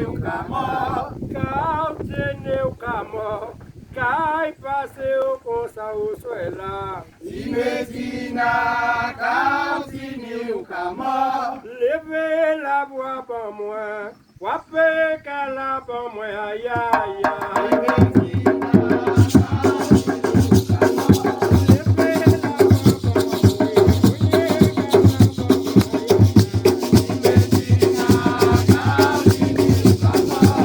o camó, Cautine o camó, cai passeio com sausuela. e Medina, Calcine o camó, Levez la voix pour moi, wapé la pour moi, aïe aïe e aïe. Medina, Calcine o camó, e Medina, Calcine o camó,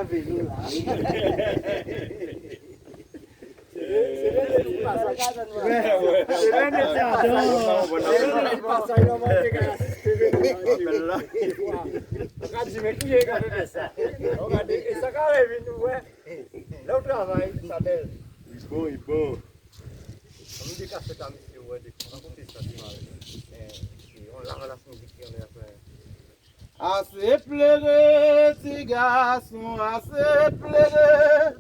avec nous là. C'est le passage. C'est l'un des passages. Regarde, je me qui est quand même ça. Regarde, et ça quand même nous ouais. Là au travail, ça belle. Il est bon. On dit qu'à cette amie, ouais, on raconte ça on la relation qu'on a fait. Assez pleuré, petit garçon, assez pleuré.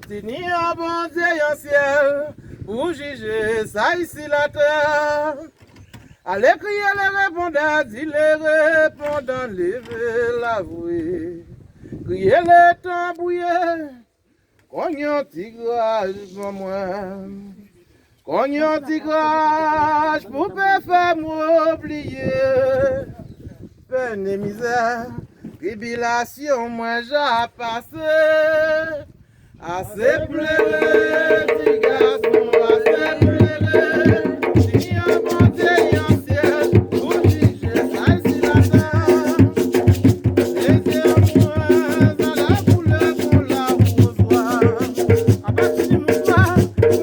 Tini un bon Dieu en ciel pour juger ça ici la terre. Allez crier les répondants, dis les répondants, levez la voix. Criez les tambouillés, cognon tigrage pour moi. Cognon tigrage pour faire m'oublier. Peine et misère, tribulation, moi j'ai passé. Assez pleuré, petit garçon, assez pleuré. Si un bon Dieu en ciel, pour juger ça ici la terre. Les amoureux dans la couleur qu'on la reçoit. À partir du mouvement,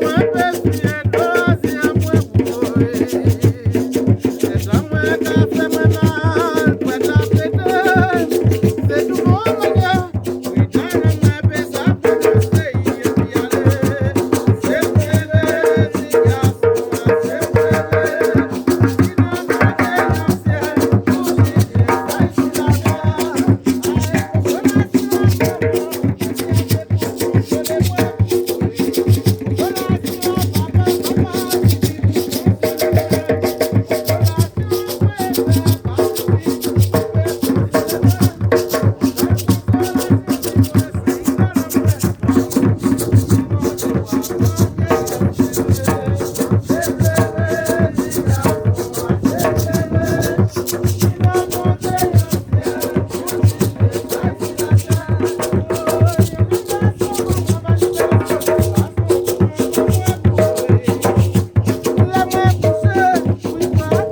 moi pesquier, deuxième moi bourré. C'est ça moi qui fait moi mal, pour la péter. C'est tout mon manière, oui, dans la main, ça peut passer, y aller. C'est vrai, petit garçon, c'est vrai. Si non, moi j'ai l'ancien, pour juger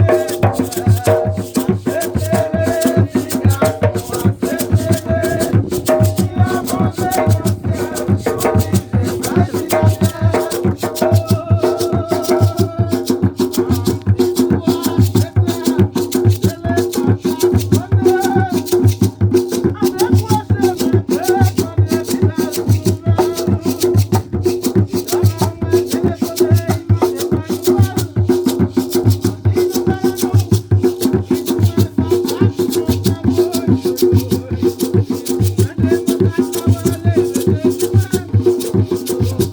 ça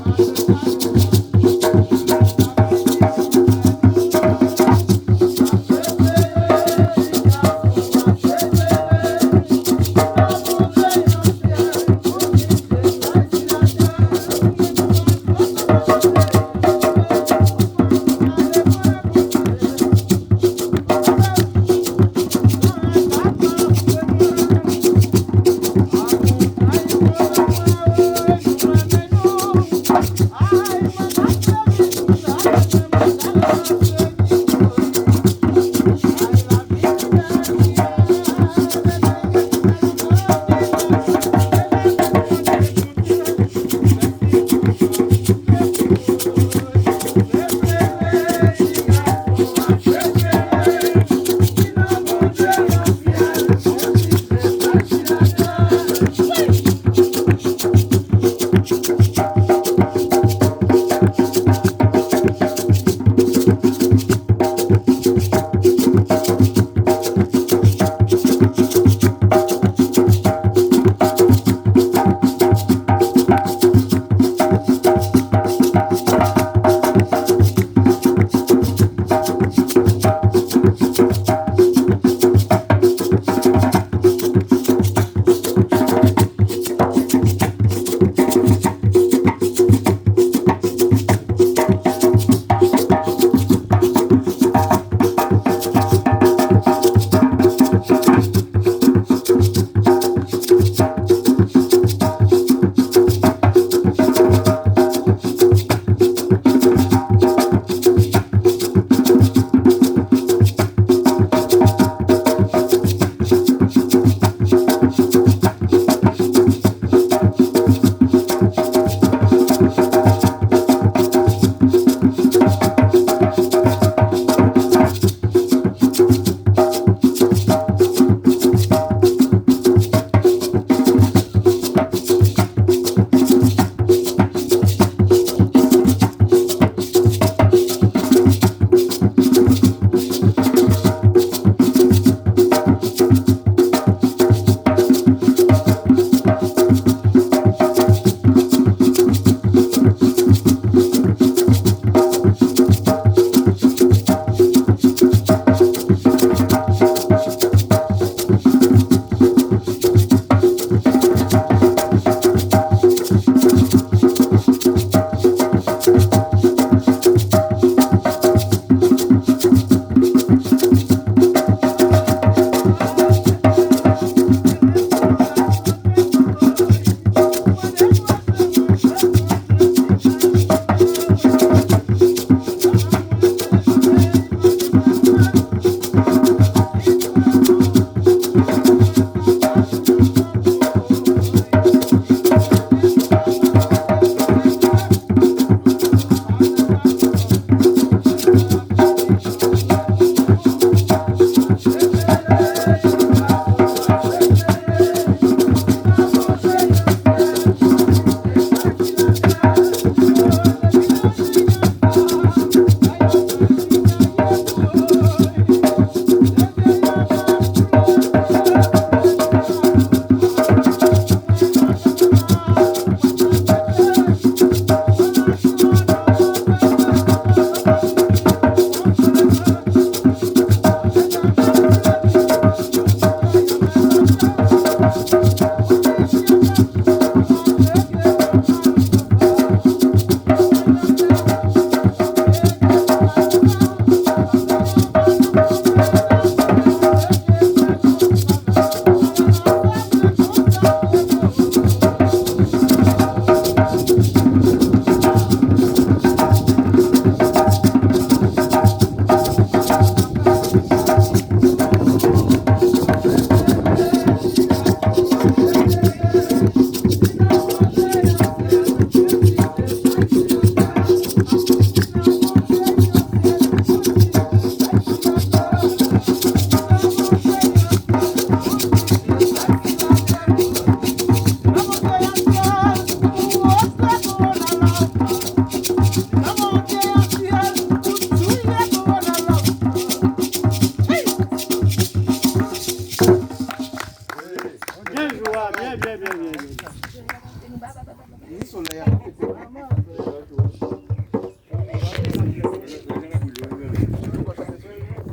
ici la terre.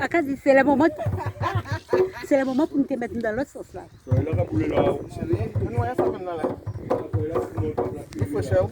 Akazi, c'est le moment. C'est le moment pour nous te mettre dans l'autre sens là. Chérie, on va faire comme là. Il faut cher.